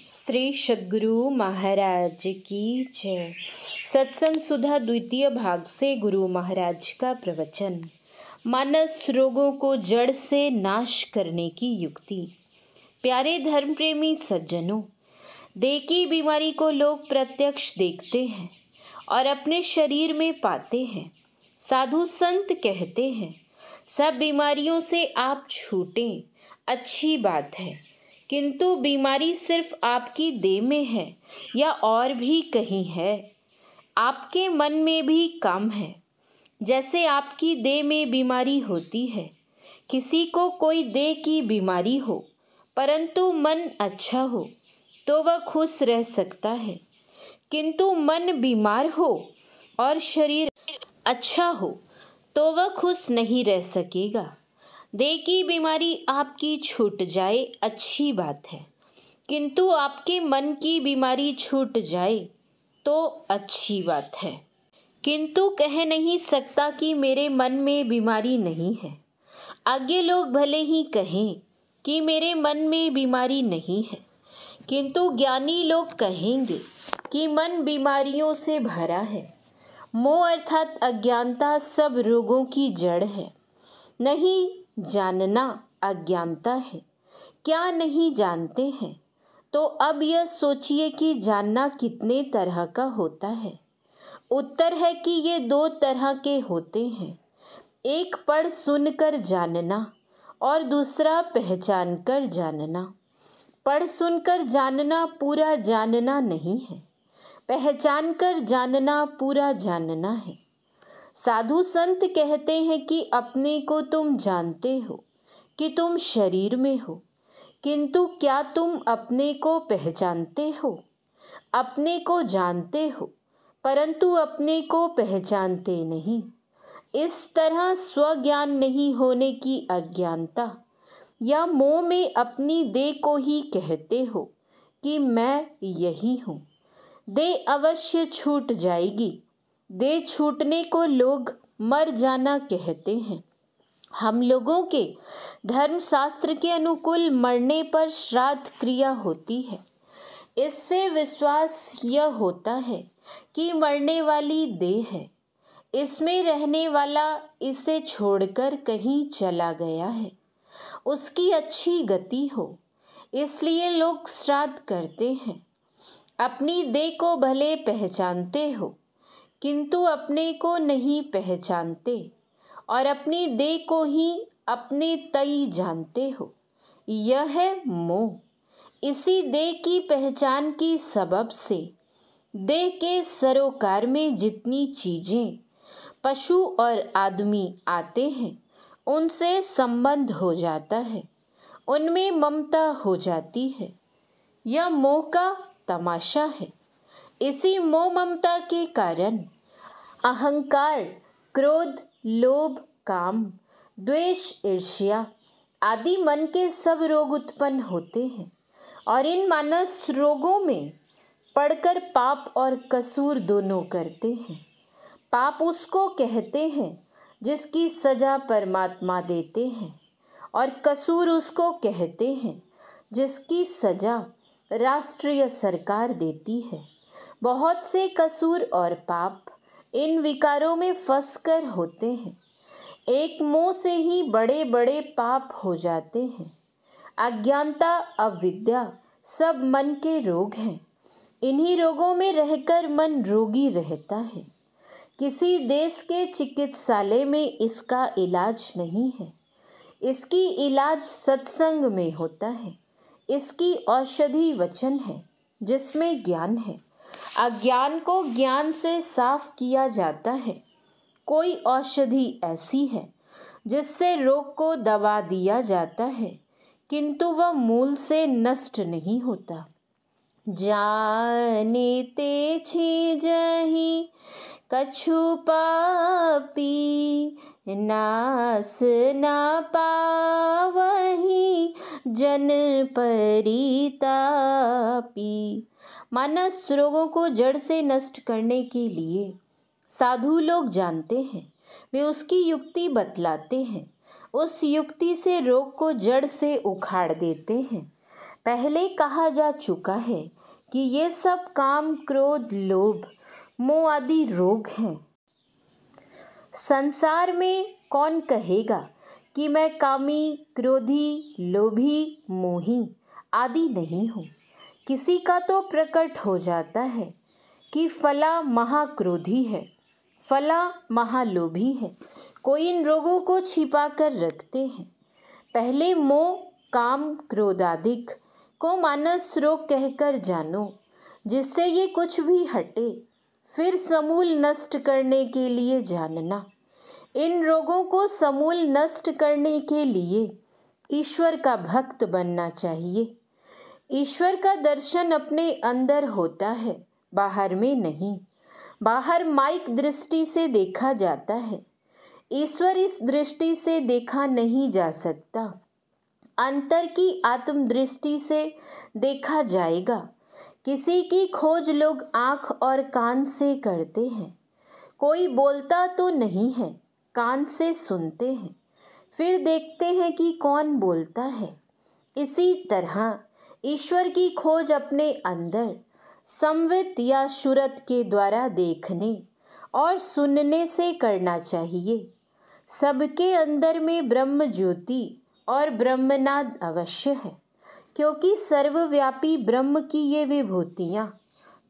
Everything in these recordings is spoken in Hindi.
श्री सद्गुरु महाराज की जय। सत्संग सुधा द्वितीय भाग से गुरु महाराज का प्रवचन। मानस रोगों को जड़ से नाश करने की युक्ति। प्यारे धर्म प्रेमी सज्जनों, देह की बीमारी को लोग प्रत्यक्ष देखते हैं और अपने शरीर में पाते हैं। साधु संत कहते हैं सब बीमारियों से आप छूटें, अच्छी बात है, किंतु बीमारी सिर्फ आपकी देह में है या और भी कहीं है? आपके मन में भी काम है। जैसे आपकी देह में बीमारी होती है, किसी को कोई देह की बीमारी हो परंतु मन अच्छा हो तो वह खुश रह सकता है, किंतु मन बीमार हो और शरीर अच्छा हो तो वह खुश नहीं रह सकेगा। देह की बीमारी आपकी छूट जाए, अच्छी बात है, किंतु आपके मन की बीमारी छूट जाए तो अच्छी बात है। किंतु कह नहीं सकता कि मेरे मन में बीमारी नहीं है। आगे लोग भले ही कहें कि मेरे मन में बीमारी नहीं है, किंतु ज्ञानी लोग कहेंगे कि मन बीमारियों से भरा है। मोह अर्थात अज्ञानता सब रोगों की जड़ है। नहीं जानना अज्ञानता है। क्या नहीं जानते हैं? तो अब यह सोचिए कि जानना कितने तरह का होता है। उत्तर है कि ये दो तरह के होते हैं, एक पढ़ सुनकर जानना और दूसरा पहचान कर जानना। पढ़ सुनकर जानना पूरा जानना नहीं है, पहचान कर जानना पूरा जानना है। साधु संत कहते हैं कि अपने को तुम जानते हो कि तुम शरीर में हो, किंतु क्या तुम अपने को पहचानते हो? अपने को जानते हो परंतु अपने को पहचानते नहीं। इस तरह स्वज्ञान नहीं होने की अज्ञानता या मोह में अपनी देह को ही कहते हो कि मैं यही हूँ। देह अवश्य छूट जाएगी। देह छूटने को लोग मर जाना कहते हैं। हम लोगों के धर्मशास्त्र के अनुकूल मरने पर श्राद्ध क्रिया होती है। इससे विश्वास यह होता है कि मरने वाली देह है, इसमें रहने वाला इसे छोड़कर कहीं चला गया है, उसकी अच्छी गति हो, इसलिए लोग श्राद्ध करते हैं। अपनी देह को भले पहचानते हो किंतु अपने को नहीं पहचानते और अपनी देह को ही अपने तई जानते हो। यह है मोह। इसी देह की पहचान की सबब से देह के सरोकार में जितनी चीजें पशु और आदमी आते हैं उनसे संबंध हो जाता है, उनमें ममता हो जाती है। यह मोह का तमाशा है। इसी मोह ममता के कारण अहंकार, क्रोध, लोभ, काम, द्वेष, ईर्ष्या आदि मन के सब रोग उत्पन्न होते हैं और इन मानस रोगों में पड़कर पाप और कसूर दोनों करते हैं। पाप उसको कहते हैं जिसकी सजा परमात्मा देते हैं और कसूर उसको कहते हैं जिसकी सजा राष्ट्रीय सरकार देती है। बहुत से कसूर और पाप इन विकारों में फंसकर होते हैं। एक मोह से ही बड़े बड़े पाप हो जाते हैं। अज्ञानता, अविद्या सब मन के रोग हैं। इन्हीं रोगों में रहकर मन रोगी रहता है। किसी देश के चिकित्सालय में इसका इलाज नहीं है। इसकी इलाज सत्संग में होता है। इसकी औषधि वचन है जिसमें ज्ञान है। अज्ञान को ज्ञान से साफ किया जाता है। कोई औषधि ऐसी है जिससे रोग को दबा दिया जाता है, किंतु वह मूल से नष्ट नहीं होता। जाने ते छिजहि कछु पापी, नास ना पावहि जन परितापी। मानस रोगों को जड़ से नष्ट करने के लिए साधु लोग जानते हैं, वे उसकी युक्ति बतलाते हैं। उस युक्ति से रोग को जड़ से उखाड़ देते हैं। पहले कहा जा चुका है कि ये सब काम, क्रोध, लोभ, मोह आदि रोग हैं। संसार में कौन कहेगा कि मैं कामी, क्रोधी, लोभी, मोही आदि नहीं हूँ। किसी का तो प्रकट हो जाता है कि फला महाक्रोधी है, फला महालोभी है। कोई इन रोगों को छिपा कर रखते हैं। पहले मोह, काम, क्रोधाधिक को मानस रोग कहकर जानो, जिससे ये कुछ भी हटे, फिर समूल नष्ट करने के लिए जानना। इन रोगों को समूल नष्ट करने के लिए ईश्वर का भक्त बनना चाहिए। ईश्वर का दर्शन अपने अंदर होता है, बाहर में नहीं। बाहर माइक दृष्टि से देखा जाता है, ईश्वर इस दृष्टि से देखा नहीं जा सकता। अंतर की आत्म दृष्टि से देखा जाएगा। किसी की खोज लोग आँख और कान से करते हैं। कोई बोलता तो नहीं है, कान से सुनते हैं, फिर देखते हैं कि कौन बोलता है। इसी तरह ईश्वर की खोज अपने अंदर संवित या शुरत के द्वारा देखने और सुनने से करना चाहिए। सबके अंदर में ब्रह्म ज्योति और ब्रह्मनाद अवश्य है, क्योंकि सर्वव्यापी ब्रह्म की ये विभूतियाँ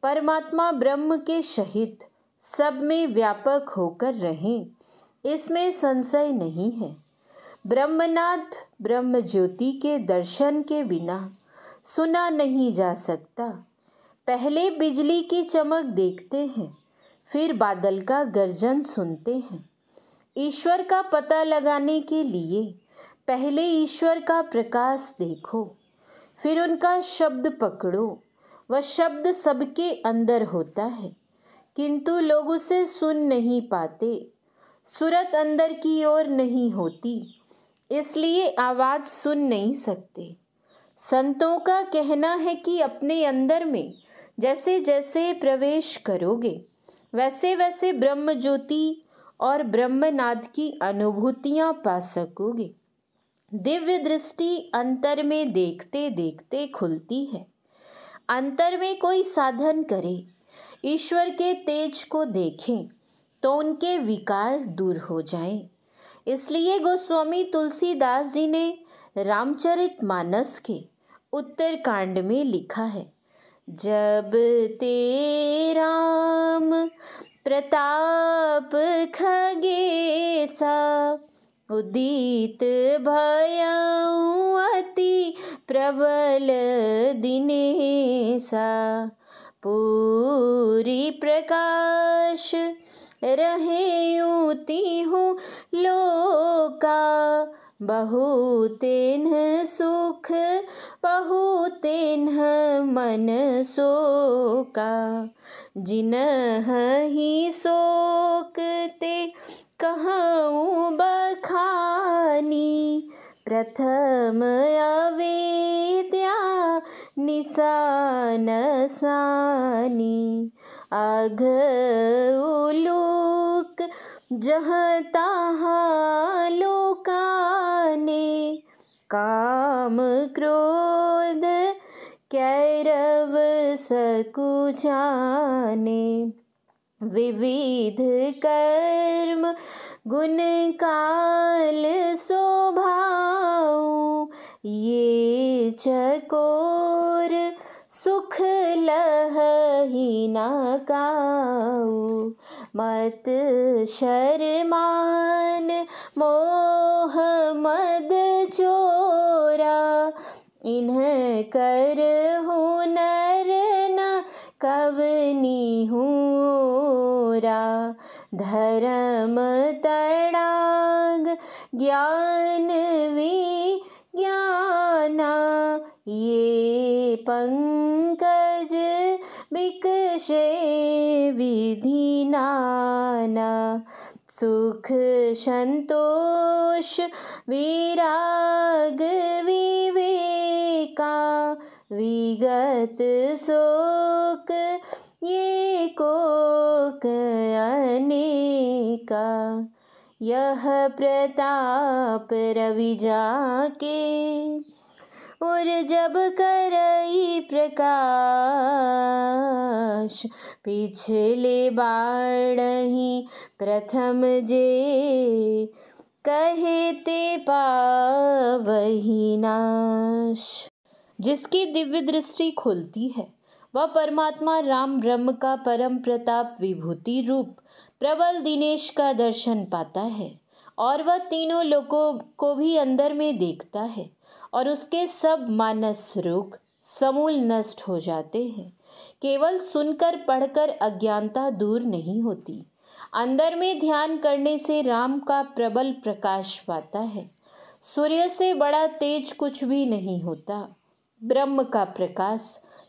परमात्मा ब्रह्म के सहित सब में व्यापक होकर रहें, इसमें संशय नहीं है। ब्रह्मनाद ब्रह्म ज्योति के दर्शन के बिना सुना नहीं जा सकता। पहले बिजली की चमक देखते हैं, फिर बादल का गर्जन सुनते हैं। ईश्वर का पता लगाने के लिए पहले ईश्वर का प्रकाश देखो, फिर उनका शब्द पकड़ो। वह शब्द सबके अंदर होता है, किंतु लोग उसे सुन नहीं पाते। सूरत अंदर की ओर नहीं होती, इसलिए आवाज़ सुन नहीं सकते। संतों का कहना है कि अपने अंदर में जैसे जैसे प्रवेश करोगे, वैसे वैसे ब्रह्म ज्योति और ब्रह्मनाद की अनुभूतियाँ पा सकोगे। दिव्य दृष्टि अंतर में देखते देखते खुलती है। अंतर में कोई साधन करे, ईश्वर के तेज को देखें तो उनके विकार दूर हो जाएं। इसलिए गोस्वामी तुलसीदास जी ने रामचरितमानस के उत्तरकांड में लिखा है, जब ते राम प्रताप खगेसा, उदित भयउ अति प्रबल दिनेसा, पूरी प्रकाश रहेउ तिहु लोका, बहुतेन्ह सुख बहुतेन्ह मन शोका, जिनहि शोक ते कहऊँ बखानी, प्रथम अवेद्या निशान सानी, अघ उलूक जहाँ तहाँ लोकाने, काम क्रोध कैरव सकुचाने, विविध कर्म गुण काल शोभाऊ, ये चकोर सुख लहहि न काऊ, मत शर्मान मोह मद चोरा, इन्ह कर हुनर न कवनी हूरा, धर्म तड़ाग ज्ञान विज्ञाना, ये पंकज बिकशे विधि नाना, सुख संतोष विराग विवेका, विगत शोक ये कोक अनेका, यह प्रताप रवि जाके, और जब करई प्रकाश, पिछले बाढ़ही प्रथम जे, कहे ते पावही नाश। जिसकी दिव्य दृष्टि खुलती है वह परमात्मा राम ब्रह्म का परम प्रताप विभूति रूप प्रबल दिनेश का दर्शन पाता है, और वह तीनों लोगों को भी अंदर में देखता है, और उसके सब मानस रोग समूल नष्ट हो जाते हैं। केवल सुनकर पढ़कर अज्ञानता दूर नहीं होती, अंदर में ध्यान करने से राम का प्रबल प्रकाश पाता है। सूर्य से बड़ा तेज कुछ भी नहीं होता। ब्रह्म का प्रकाश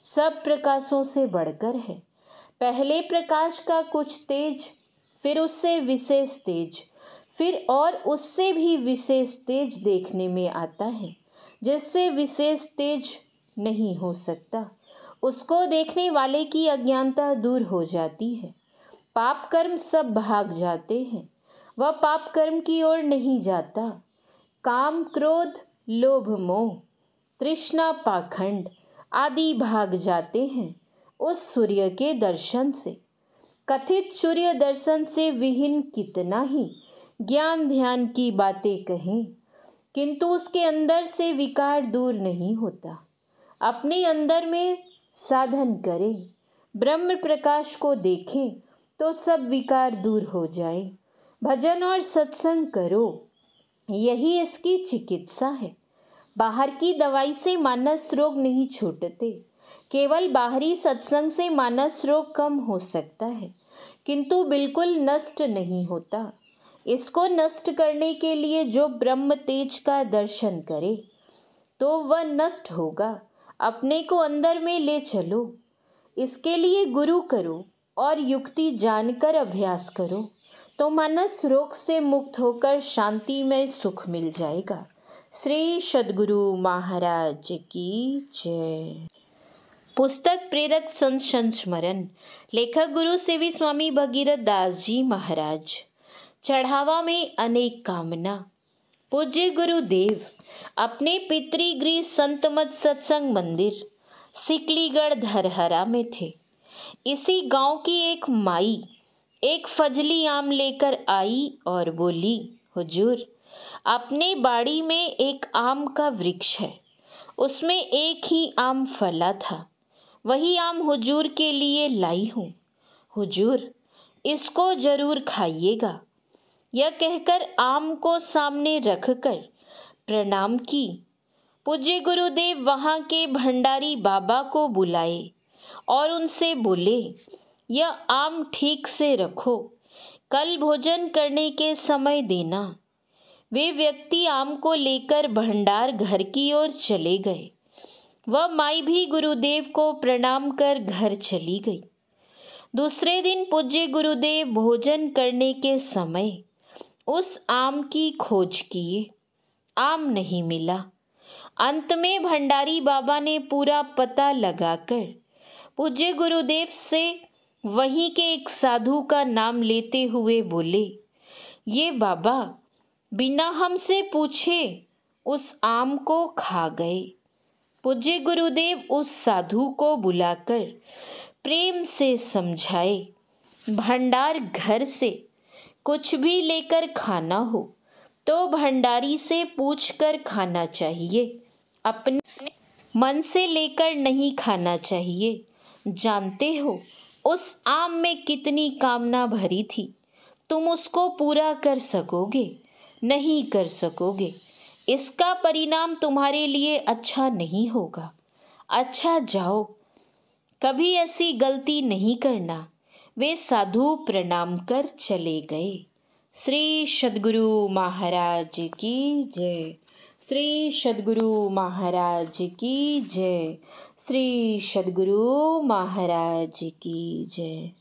सब प्रकाशों से बढ़कर है। पहले प्रकाश का कुछ तेज, फिर उससे विशेष तेज, फिर और उससे भी विशेष तेज देखने में आता है, जिससे विशेष तेज नहीं हो सकता। उसको देखने वाले की अज्ञानता दूर हो जाती है। पाप कर्म सब भाग जाते हैं, वह पाप कर्म की ओर नहीं जाता। काम क्रोध लोभ मोह तृष्णा पाखंड आदि भाग जाते हैं उस सूर्य के दर्शन से। कथित सूर्य दर्शन से विहीन कितना ही ज्ञान ध्यान की बातें कहें, किंतु उसके अंदर से विकार दूर नहीं होता। अपने अंदर में साधन करें, ब्रह्म प्रकाश को देखें तो सब विकार दूर हो जाए। भजन और सत्संग करो, यही इसकी चिकित्सा है। बाहर की दवाई से मानस रोग नहीं छूटते, केवल बाहरी सत्संग से मानस रोग कम हो सकता है, किंतु बिल्कुल नष्ट नहीं होता। इसको नष्ट करने के लिए जो ब्रह्म तेज का दर्शन करे तो वह नष्ट होगा। अपने को अंदर में ले चलो, इसके लिए गुरु करो और युक्ति जानकर अभ्यास करो, तो मानस रोग से मुक्त होकर शांति में सुख मिल जाएगा। श्री सद्गुरु महाराज की जय। पुस्तक प्रेरक संत संस्मरण, लेखक गुरु सेवी स्वामी भगीरथ दास जी महाराज। चढ़ावा में अनेक कामना। पूज्य गुरुदेव अपने पितृगृह संतमत सत्संग मंदिर सिकलीगढ़ धरहरा में थे। इसी गांव की एक माई एक फजली आम लेकर आई और बोली, हुजूर अपने बाड़ी में एक आम का वृक्ष है, उसमें एक ही आम फला था, वही आम हुजूर के लिए लाई हूँ, हुजूर इसको जरूर खाइएगा। यह कहकर आम को सामने रखकर प्रणाम की। पूज्य गुरुदेव वहाँ के भंडारी बाबा को बुलाए और उनसे बोले, यह आम ठीक से रखो, कल भोजन करने के समय देना। वे व्यक्ति आम को लेकर भंडार घर की ओर चले गए। वह माई भी गुरुदेव को प्रणाम कर घर चली गई। दूसरे दिन पूज्य गुरुदेव भोजन करने के समय उस आम की खोज किए, आम नहीं मिला। अंत में भंडारी बाबा ने पूरा पता लगाकर पूज्य गुरुदेव से वहीं के एक साधु का नाम लेते हुए बोले, ये बाबा बिना हमसे पूछे उस आम को खा गए। पूज्य गुरुदेव उस साधु को बुलाकर प्रेम से समझाए, भंडार घर से कुछ भी लेकर खाना हो तो भंडारी से पूछकर खाना चाहिए, अपने मन से लेकर नहीं खाना चाहिए। जानते हो उस आम में कितनी कामना भरी थी, तुम उसको पूरा कर सकोगे? नहीं कर सकोगे। इसका परिणाम तुम्हारे लिए अच्छा नहीं होगा। अच्छा जाओ, कभी ऐसी गलती नहीं करना। वे साधु प्रणाम कर चले गए। श्री सद्गुरु महाराज की जय। श्री सद्गुरु महाराज की जय। श्री सद्गुरु महाराज की जय।